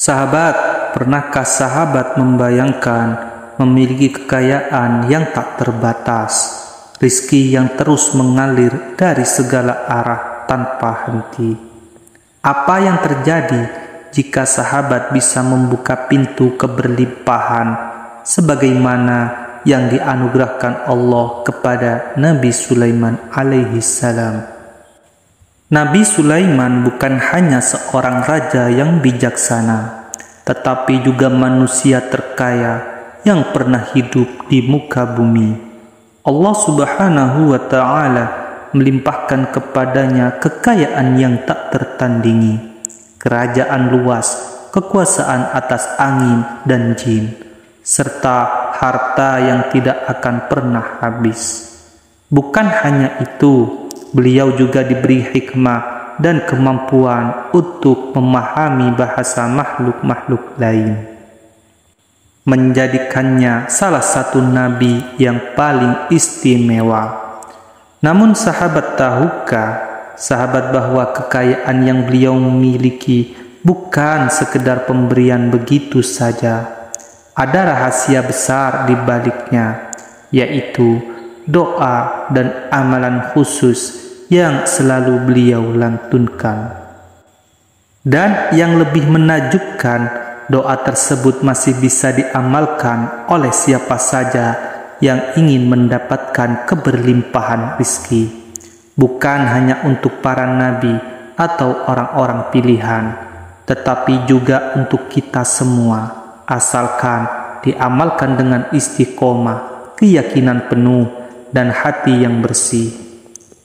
Sahabat, pernahkah sahabat membayangkan memiliki kekayaan yang tak terbatas, rizki yang terus mengalir dari segala arah tanpa henti? Apa yang terjadi jika sahabat bisa membuka pintu keberlimpahan sebagaimana yang dianugerahkan Allah kepada Nabi Sulaiman alaihi salam? Nabi Sulaiman bukan hanya seorang raja yang bijaksana, tetapi juga manusia terkaya yang pernah hidup di muka bumi. Allah Subhanahu wa Ta'ala melimpahkan kepadanya kekayaan yang tak tertandingi, kerajaan luas, kekuasaan atas angin dan jin, serta harta yang tidak akan pernah habis. Bukan hanya itu, beliau juga diberi hikmah dan kemampuan untuk memahami bahasa makhluk-makhluk lain, menjadikannya salah satu nabi yang paling istimewa. Namun sahabat tahukah sahabat bahwa kekayaan yang beliau miliki bukan sekedar pemberian begitu saja. Ada rahasia besar di baliknya, yaitu doa dan amalan khusus yang selalu beliau lantunkan. Dan yang lebih menakjubkan, doa tersebut masih bisa diamalkan oleh siapa saja yang ingin mendapatkan keberlimpahan rizki. Bukan hanya untuk para nabi atau orang-orang pilihan, tetapi juga untuk kita semua, asalkan diamalkan dengan istiqomah, keyakinan penuh, dan hati yang bersih.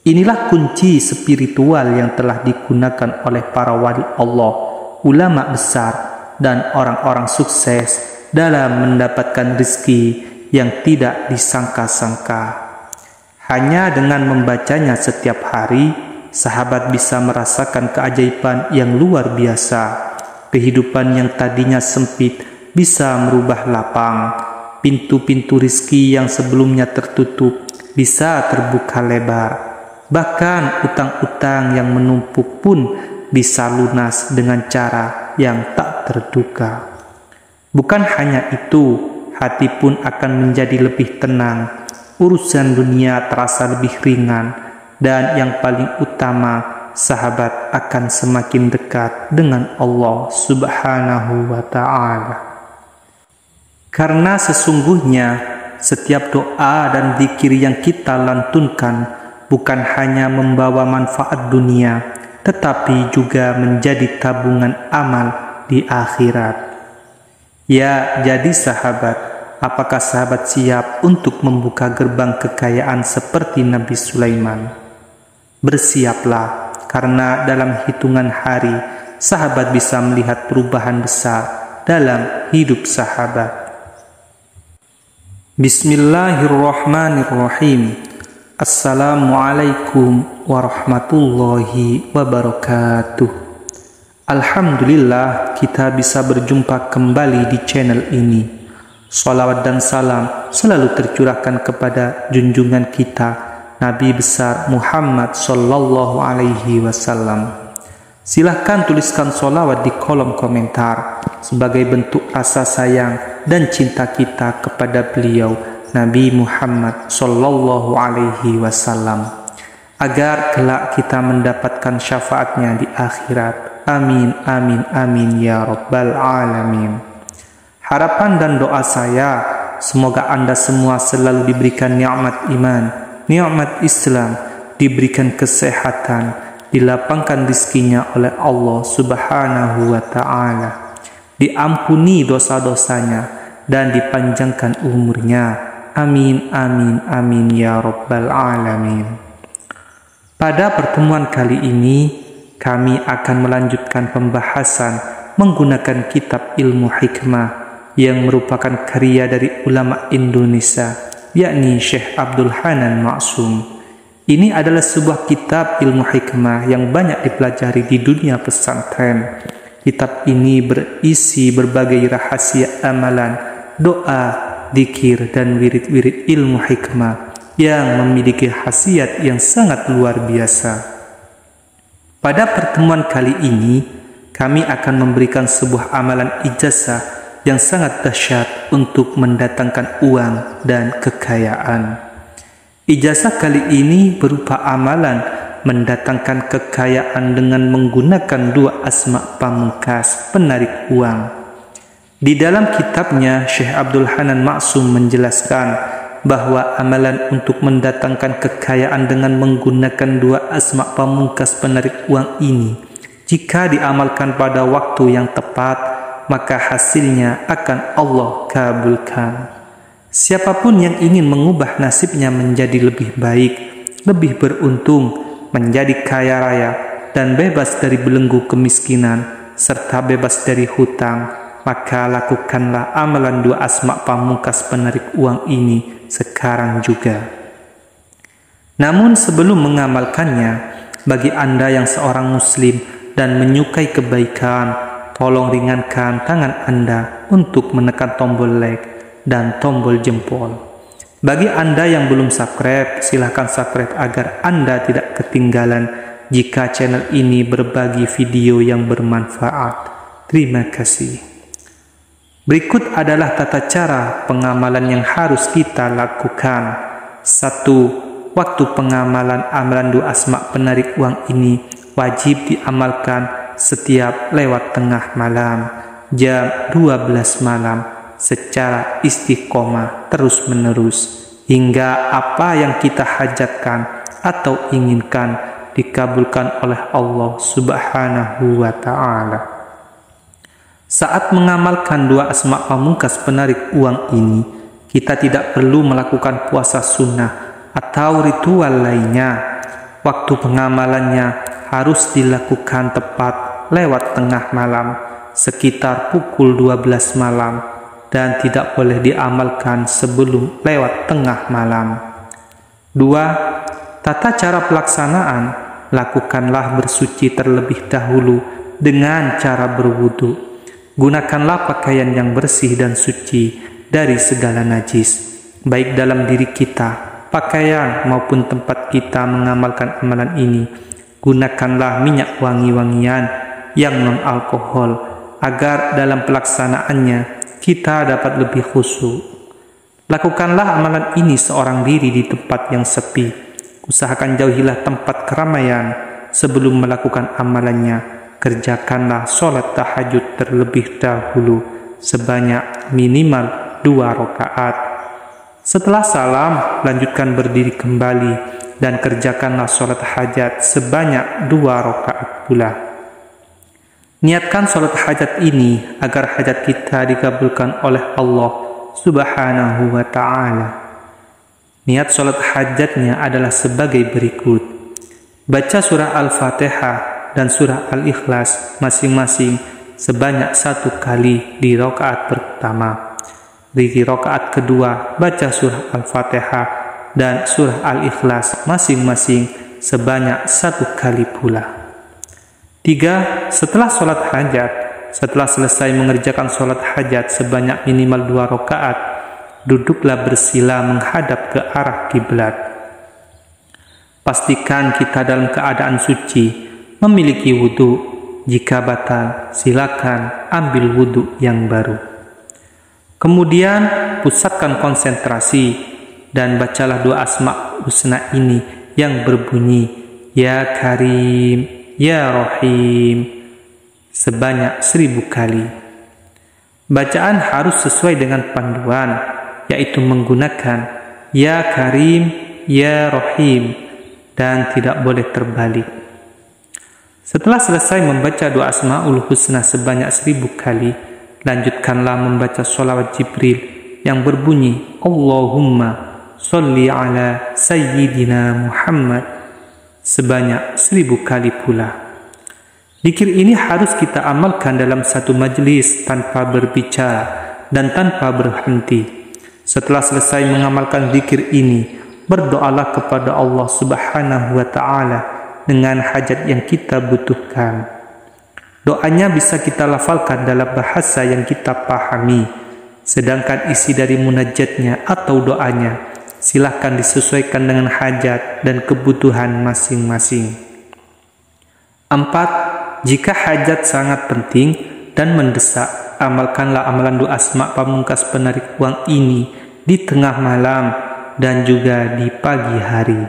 Inilah kunci spiritual yang telah digunakan oleh para wali Allah, ulama besar, dan orang-orang sukses dalam mendapatkan rezeki yang tidak disangka-sangka. Hanya dengan membacanya setiap hari, sahabat bisa merasakan keajaiban yang luar biasa. Kehidupan yang tadinya sempit bisa merubah lapang. Pintu-pintu rezeki yang sebelumnya tertutup bisa terbuka lebar. Bahkan utang-utang yang menumpuk pun bisa lunas dengan cara yang tak terduga. Bukan hanya itu, hati pun akan menjadi lebih tenang. Urusan dunia terasa lebih ringan. Dan yang paling utama, sahabat akan semakin dekat dengan Allah Subhanahu wa Ta'ala. Karena sesungguhnya setiap doa dan zikir yang kita lantunkan bukan hanya membawa manfaat dunia, tetapi juga menjadi tabungan amal di akhirat. Ya, jadi sahabat, apakah sahabat siap untuk membuka gerbang kekayaan seperti Nabi Sulaiman? Bersiaplah, karena dalam hitungan hari, sahabat bisa melihat perubahan besar dalam hidup sahabat. Bismillahirrahmanirrahim. Assalamualaikum warahmatullahi wabarakatuh. Alhamdulillah, kita bisa berjumpa kembali di channel ini. Salawat dan salam selalu tercurahkan kepada junjungan kita, Nabi besar Muhammad sallallahu alaihi wasallam. Silahkan tuliskan salawat di kolom komentar sebagai bentuk rasa sayang dan cinta kita kepada beliau, Nabi Muhammad sallallahu alaihi wasallam, agar kelak kita mendapatkan syafaatnya di akhirat. Amin, amin, amin ya rabbal alamin. Harapan dan doa saya, semoga Anda semua selalu diberikan nikmat iman, nikmat Islam, diberikan kesehatan, dilapangkan rizkinya oleh Allah Subhanahu wa Ta'ala, diampuni dosa-dosanya, dan dipanjangkan umurnya. Amin, amin, amin ya rabbal alamin. Pada pertemuan kali ini, kami akan melanjutkan pembahasan menggunakan kitab ilmu hikmah yang merupakan karya dari ulama Indonesia, yakni Syekh Abdul Hanan Maksum. Ini adalah sebuah kitab ilmu hikmah yang banyak dipelajari di dunia pesantren. Kitab ini berisi berbagai rahasia amalan, doa, zikir, dan wirid-wirid ilmu hikmah yang memiliki khasiat yang sangat luar biasa. Pada pertemuan kali ini, kami akan memberikan sebuah amalan ijazah yang sangat dahsyat untuk mendatangkan uang dan kekayaan. Ijazah kali ini berupa amalan mendatangkan kekayaan dengan menggunakan dua asma pamungkas penarik uang. Di dalam kitabnya, Syekh Abdul Hanan Maksum menjelaskan bahwa amalan untuk mendatangkan kekayaan dengan menggunakan dua asma pamungkas penarik uang ini, jika diamalkan pada waktu yang tepat, maka hasilnya akan Allah kabulkan. Siapapun yang ingin mengubah nasibnya menjadi lebih baik, lebih beruntung, menjadi kaya raya, dan bebas dari belenggu kemiskinan, serta bebas dari hutang, maka lakukanlah amalan dua asma pamungkas penarik uang ini sekarang juga. Namun sebelum mengamalkannya, bagi Anda yang seorang muslim dan menyukai kebaikan, tolong ringankan tangan Anda untuk menekan tombol like dan tombol jempol. Bagi Anda yang belum subscribe, silahkan subscribe agar Anda tidak ketinggalan jika channel ini berbagi video yang bermanfaat. Terima kasih. Berikut adalah tata cara pengamalan yang harus kita lakukan. 1. Waktu pengamalan amalan dua asma penarik uang ini wajib diamalkan setiap lewat tengah malam, jam 12 malam, secara istiqomah terus-menerus, hingga apa yang kita hajatkan atau inginkan dikabulkan oleh Allah Subhanahu wa Ta'ala. Saat mengamalkan dua asma pamungkas penarik uang ini, kita tidak perlu melakukan puasa sunnah atau ritual lainnya. Waktu pengamalannya harus dilakukan tepat lewat tengah malam, sekitar pukul 12 malam, dan tidak boleh diamalkan sebelum lewat tengah malam. 2. Tata cara pelaksanaan, lakukanlah bersuci terlebih dahulu dengan cara berwudu. Gunakanlah pakaian yang bersih dan suci dari segala najis, baik dalam diri kita, pakaian maupun tempat kita mengamalkan amalan ini. Gunakanlah minyak wangi-wangian yang non-alkohol agar dalam pelaksanaannya kita dapat lebih khusyuk. Lakukanlah amalan ini seorang diri di tempat yang sepi. Usahakan jauhilah tempat keramaian sebelum melakukan amalannya. Kerjakanlah sholat tahajud terlebih dahulu sebanyak minimal 2 rakaat. Setelah salam, lanjutkan berdiri kembali dan kerjakanlah sholat hajat sebanyak 2 rakaat pula. Niatkan sholat hajat ini agar hajat kita dikabulkan oleh Allah Subhanahu wa Ta'ala. Niat sholat hajatnya adalah sebagai berikut: baca surah Al-Fatihah dan surah Al-Ikhlas masing-masing sebanyak 1 kali di rakaat pertama. Di rakaat kedua, baca surah Al-Fatihah dan surah Al-Ikhlas masing-masing sebanyak 1 kali pula. 3. Setelah sholat hajat, setelah selesai mengerjakan sholat hajat sebanyak minimal 2 rakaat, duduklah bersila menghadap ke arah kiblat. Pastikan kita dalam keadaan suci, memiliki wudhu. Jika batal, silakan ambil wudhu yang baru. Kemudian pusatkan konsentrasi dan bacalah doa asma husna ini yang berbunyi Ya Karim, Ya Rahim sebanyak 1000 kali. Bacaan harus sesuai dengan panduan, yaitu menggunakan Ya Karim, Ya Rahim, dan tidak boleh terbalik. Setelah selesai membaca doa Asmaul Husna sebanyak 1000 kali, lanjutkanlah membaca sholawat Jibril yang berbunyi Allahumma sholli ala Sayyidina Muhammad sebanyak 1000 kali pula. Zikir ini harus kita amalkan dalam satu majlis tanpa berbicara dan tanpa berhenti. Setelah selesai mengamalkan zikir ini, berdoalah kepada Allah Subhanahu wa Ta'ala dengan hajat yang kita butuhkan. Doanya bisa kita lafalkan dalam bahasa yang kita pahami, sedangkan isi dari munajatnya atau doanya silahkan disesuaikan dengan hajat dan kebutuhan masing-masing. 4. jika hajat sangat penting dan mendesak, amalkanlah amalan doa asma pamungkas penarik uang ini di tengah malam dan juga di pagi hari.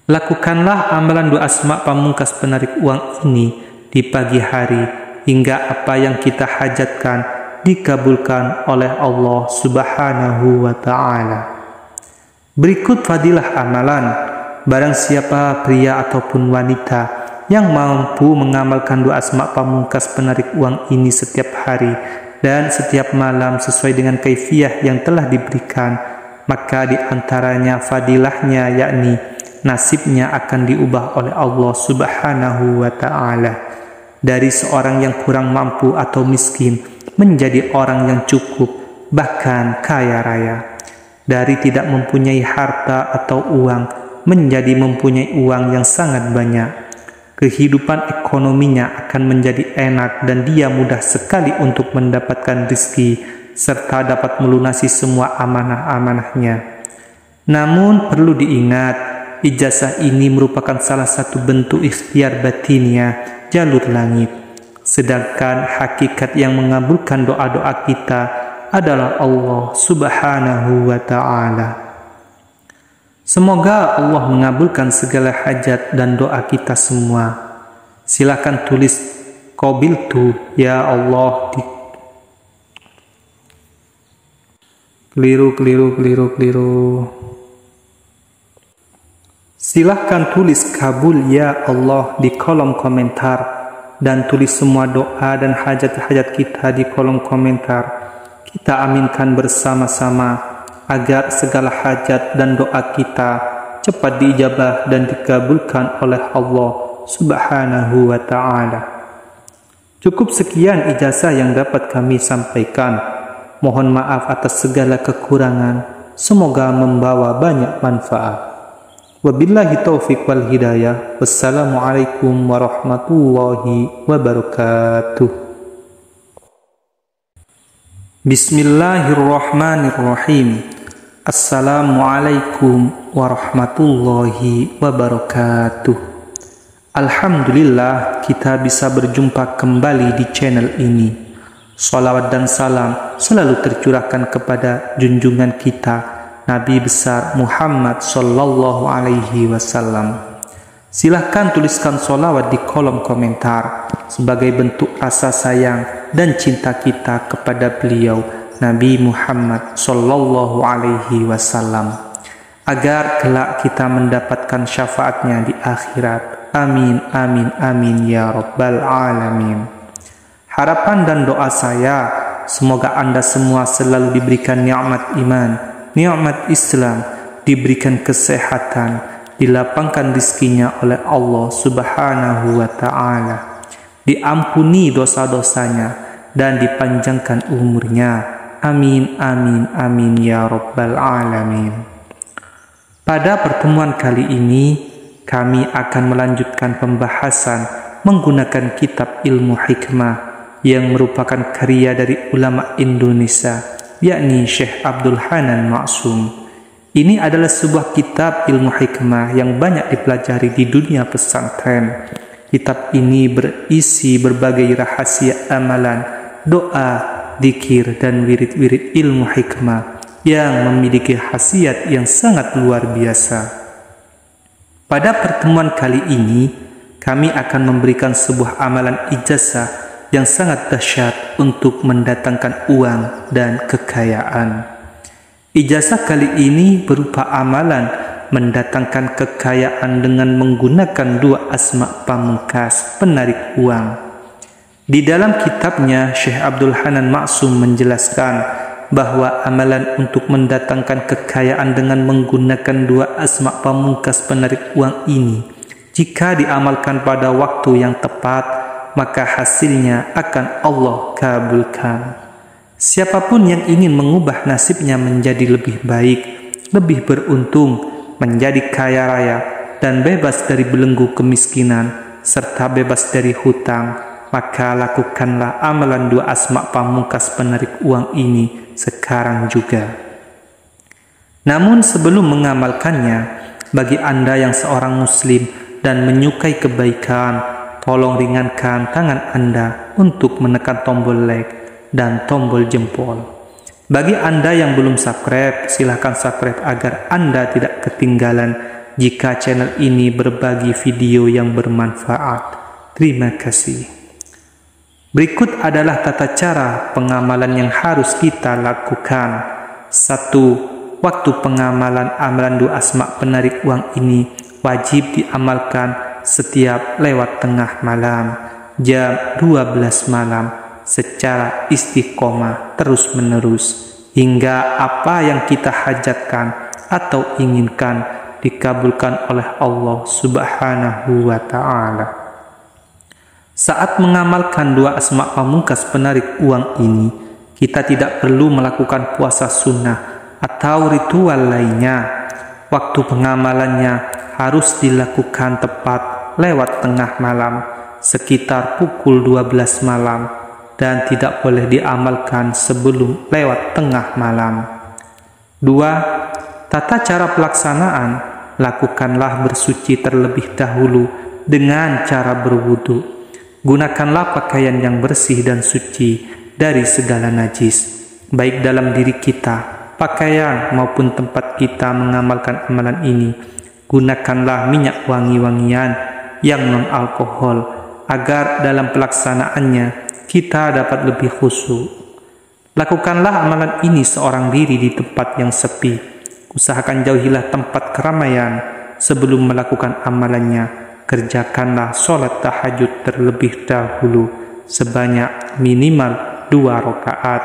Lakukanlah amalan doa asma pamungkas penarik uang ini di pagi hari hingga apa yang kita hajatkan dikabulkan oleh Allah Subhanahu wa ta'ala. Berikut fadilah amalan. Barang siapa pria ataupun wanita yang mampu mengamalkan doa asma pamungkas penarik uang ini setiap hari dan setiap malam sesuai dengan kaifiyah yang telah diberikan, maka di antaranya fadilahnya yakni nasibnya akan diubah oleh Allah Subhanahu wa ta'ala dari seorang yang kurang mampu atau miskin menjadi orang yang cukup, bahkan kaya raya. Dari tidak mempunyai harta atau uang menjadi mempunyai uang yang sangat banyak. Kehidupan ekonominya akan menjadi enak dan dia mudah sekali untuk mendapatkan rezeki serta dapat melunasi semua amanah-amanahnya. Namun perlu diingat, ijazah ini merupakan salah satu bentuk ikhtiar batinnya jalur langit. Sedangkan hakikat yang mengabulkan doa-doa kita adalah Allah Subhanahu wa ta'ala. Semoga Allah mengabulkan segala hajat dan doa kita semua. Silakan tulis qabiltu ya Allah di keliru. Silahkan tulis kabul ya Allah di kolom komentar dan tulis semua doa dan hajat-hajat kita di kolom komentar. Kita aminkan bersama-sama agar segala hajat dan doa kita cepat diijabah dan dikabulkan oleh Allah Subhanahu wa ta'ala. Cukup sekian ijazah yang dapat kami sampaikan. Mohon maaf atas segala kekurangan. Semoga membawa banyak manfaat. Wabillahi taufiq wal hidayah. Wassalamualaikum warahmatullahi wabarakatuh. Bismillahirrahmanirrahim. Assalamualaikum warahmatullahi wabarakatuh. Alhamdulillah kita bisa berjumpa kembali di channel ini. Salawat dan salam selalu tercurahkan kepada junjungan kita Nabi besar Muhammad sallallahu alaihi wasallam. Silahkan tuliskan salawat di kolom komentar sebagai bentuk rasa sayang dan cinta kita kepada beliau Nabi Muhammad sallallahu alaihi wasallam agar kelak kita mendapatkan syafaatnya di akhirat. Amin amin amin ya rabbal alamin. Harapan dan doa saya semoga Anda semua selalu diberikan nikmat iman, nikmat Islam, diberikan kesehatan, dilapangkan rizkinya oleh Allah Subhanahu wa ta'ala, diampuni dosa-dosanya dan dipanjangkan umurnya. Amin amin amin ya rabbal alamin. Pada pertemuan kali ini kami akan melanjutkan pembahasan menggunakan kitab ilmu hikmah yang merupakan karya dari ulama Indonesia, yakni Syekh Abdul Hanan Maksum. Ini adalah sebuah kitab ilmu hikmah yang banyak dipelajari di dunia pesantren. Kitab ini berisi berbagai rahasia amalan, doa, dzikir dan wirid-wirid ilmu hikmah yang memiliki khasiat yang sangat luar biasa. Pada pertemuan kali ini, kami akan memberikan sebuah amalan ijazah yang sangat dahsyat untuk mendatangkan uang dan kekayaan. Ijazah kali ini berupa amalan mendatangkan kekayaan dengan menggunakan dua asma pamungkas penarik uang. Di dalam kitabnya, Syekh Abdul Hanan Maksum menjelaskan bahwa amalan untuk mendatangkan kekayaan dengan menggunakan dua asma pamungkas penarik uang ini, jika diamalkan pada waktu yang tepat, maka hasilnya akan Allah kabulkan. Siapapun yang ingin mengubah nasibnya menjadi lebih baik, lebih beruntung, menjadi kaya raya, dan bebas dari belenggu kemiskinan, serta bebas dari hutang, maka lakukanlah amalan dua asma pamungkas penarik uang ini sekarang juga. Namun sebelum mengamalkannya, bagi Anda yang seorang muslim dan menyukai kebaikan, tolong ringankan tangan Anda untuk menekan tombol like dan tombol jempol. Bagi Anda yang belum subscribe, silahkan subscribe agar Anda tidak ketinggalan jika channel ini berbagi video yang bermanfaat. Terima kasih. Berikut adalah tata cara pengamalan yang harus kita lakukan. 1. Waktu pengamalan amalan doa asma penarik uang ini wajib diamalkan setiap lewat tengah malam, jam 12 malam, secara istiqomah terus-menerus, hingga apa yang kita hajatkan atau inginkan dikabulkan oleh Allah Subhanahu wa Ta'ala. Saat mengamalkan doa asma pamungkas penarik uang ini, kita tidak perlu melakukan puasa sunnah atau ritual lainnya. Waktu pengamalannya harus dilakukan tepat lewat tengah malam, sekitar pukul 12 malam, dan tidak boleh diamalkan sebelum lewat tengah malam. 2. Tata cara pelaksanaan, lakukanlah bersuci terlebih dahulu dengan cara berwudu. Gunakanlah pakaian yang bersih dan suci dari segala najis, baik dalam diri kita, pakaian maupun tempat kita mengamalkan amalan ini. Gunakanlah minyak wangi-wangian yang non-alkohol agar dalam pelaksanaannya kita dapat lebih khusyuk. Lakukanlah amalan ini seorang diri di tempat yang sepi. Usahakan jauhilah tempat keramaian sebelum melakukan amalannya. Kerjakanlah sholat tahajud terlebih dahulu sebanyak minimal 2 rakaat.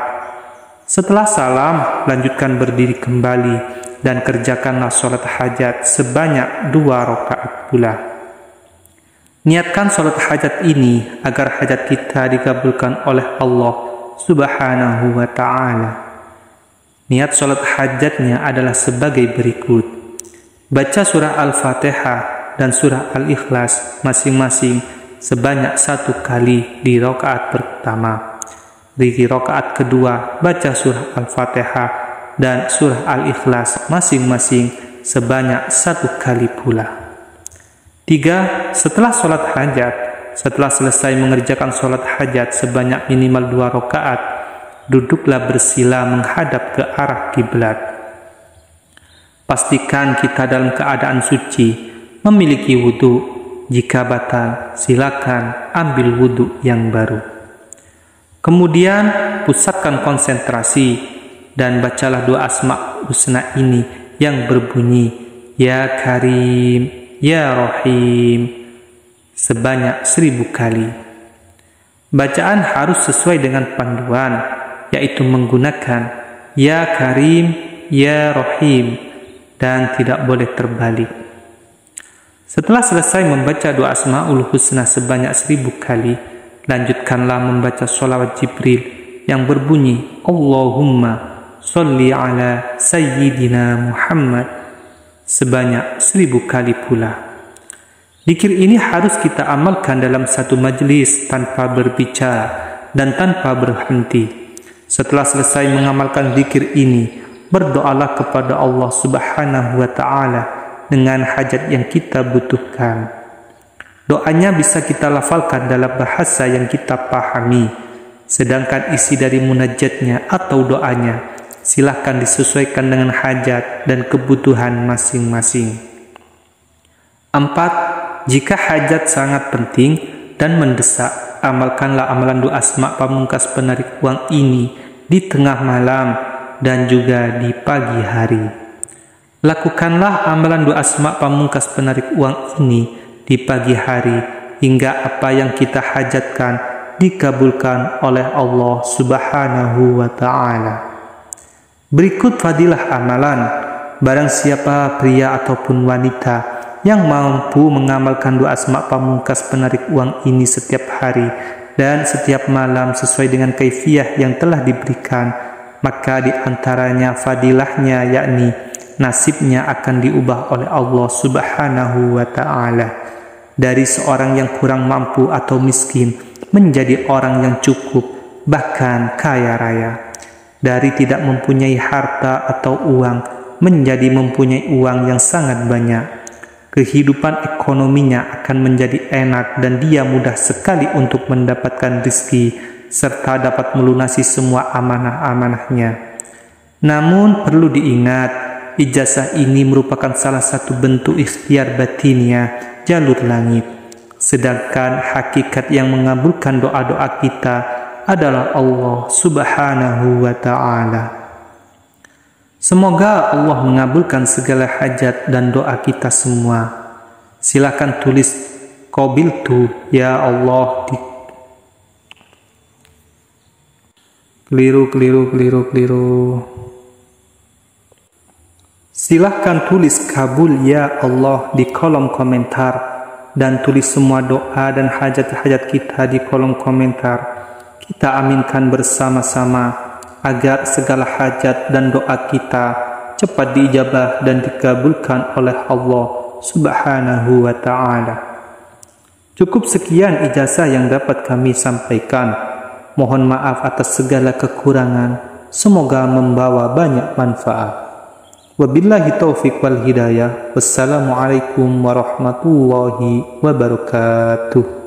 Setelah salam, lanjutkan berdiri kembali dan kerjakanlah sholat hajat sebanyak 2 rakaat pula. Niatkan sholat hajat ini agar hajat kita dikabulkan oleh Allah Subhanahu wa Ta'ala. Niat sholat hajatnya adalah sebagai berikut: baca surah Al-Fatihah dan surah Al-Ikhlas masing-masing sebanyak 1 kali di rakaat pertama. Di rakaat kedua, baca surah Al-Fatihah dan surah Al-Ikhlas masing-masing sebanyak 1 kali pula. 3. Setelah sholat hajat, setelah selesai mengerjakan sholat hajat sebanyak minimal 2 rakaat, duduklah bersila menghadap ke arah kiblat. Pastikan kita dalam keadaan suci, memiliki wudhu. Jika batal, silakan ambil wudhu yang baru. Kemudian pusatkan konsentrasi dan bacalah doa asma husna ini yang berbunyi Ya Karim, Ya Rahim sebanyak 1000 kali. Bacaan harus sesuai dengan panduan, yaitu menggunakan Ya Karim, Ya Rahim, dan tidak boleh terbalik. Setelah selesai membaca doa Asmaul Husna sebanyak 1000 kali, lanjutkanlah membaca sholawat Jibril yang berbunyi Allahumma sholli ala Sayyidina Muhammad sebanyak 1000 kali pula. Zikir ini harus kita amalkan dalam satu majlis tanpa berbicara dan tanpa berhenti. Setelah selesai mengamalkan zikir ini, berdoalah kepada Allah Subhanahu wa Ta'ala dengan hajat yang kita butuhkan. Doanya bisa kita lafalkan dalam bahasa yang kita pahami, sedangkan isi dari munajatnya atau doanya silahkan disesuaikan dengan hajat dan kebutuhan masing-masing. 4. Jika hajat sangat penting dan mendesak, amalkanlah amalan doa asma pamungkas penarik uang ini di tengah malam dan juga di pagi hari. Lakukanlah amalan doa asma pamungkas penarik uang ini di pagi hari hingga apa yang kita hajatkan dikabulkan oleh Allah Subhanahu wa Ta'ala. Berikut fadilah amalan. Barang siapa pria ataupun wanita yang mampu mengamalkan doa asma pamungkas penarik uang ini setiap hari dan setiap malam sesuai dengan kaifiyah yang telah diberikan, maka di antaranya fadilahnya yakni nasibnya akan diubah oleh Allah Subhanahu wa Ta'ala dari seorang yang kurang mampu atau miskin menjadi orang yang cukup, bahkan kaya raya. Dari tidak mempunyai harta atau uang menjadi mempunyai uang yang sangat banyak. kehidupan ekonominya akan menjadi enak dan dia mudah sekali untuk mendapatkan rezeki serta dapat melunasi semua amanah-amanahnya. Namun perlu diingat, ijazah ini merupakan salah satu bentuk ikhtiar batinnya jalur langit. Sedangkan hakikat yang mengabulkan doa-doa kita adalah Allah Subhanahu wa ta'ala. Semoga Allah mengabulkan segala hajat dan doa kita semua. Silakan tulis qabiltu ya Allah di keliru. Silahkan tulis kabul ya Allah di kolom komentar dan tulis semua doa dan hajat-hajat kita di kolom komentar. Kita aminkan bersama-sama agar segala hajat dan doa kita cepat diijabah dan dikabulkan oleh Allah Subhanahu wa ta'ala. Cukup sekian ijazah yang dapat kami sampaikan. Mohon maaf atas segala kekurangan. Semoga membawa banyak manfaat. Wabillahi taufiq wal hidayah. Wassalamualaikum warahmatullahi wabarakatuh.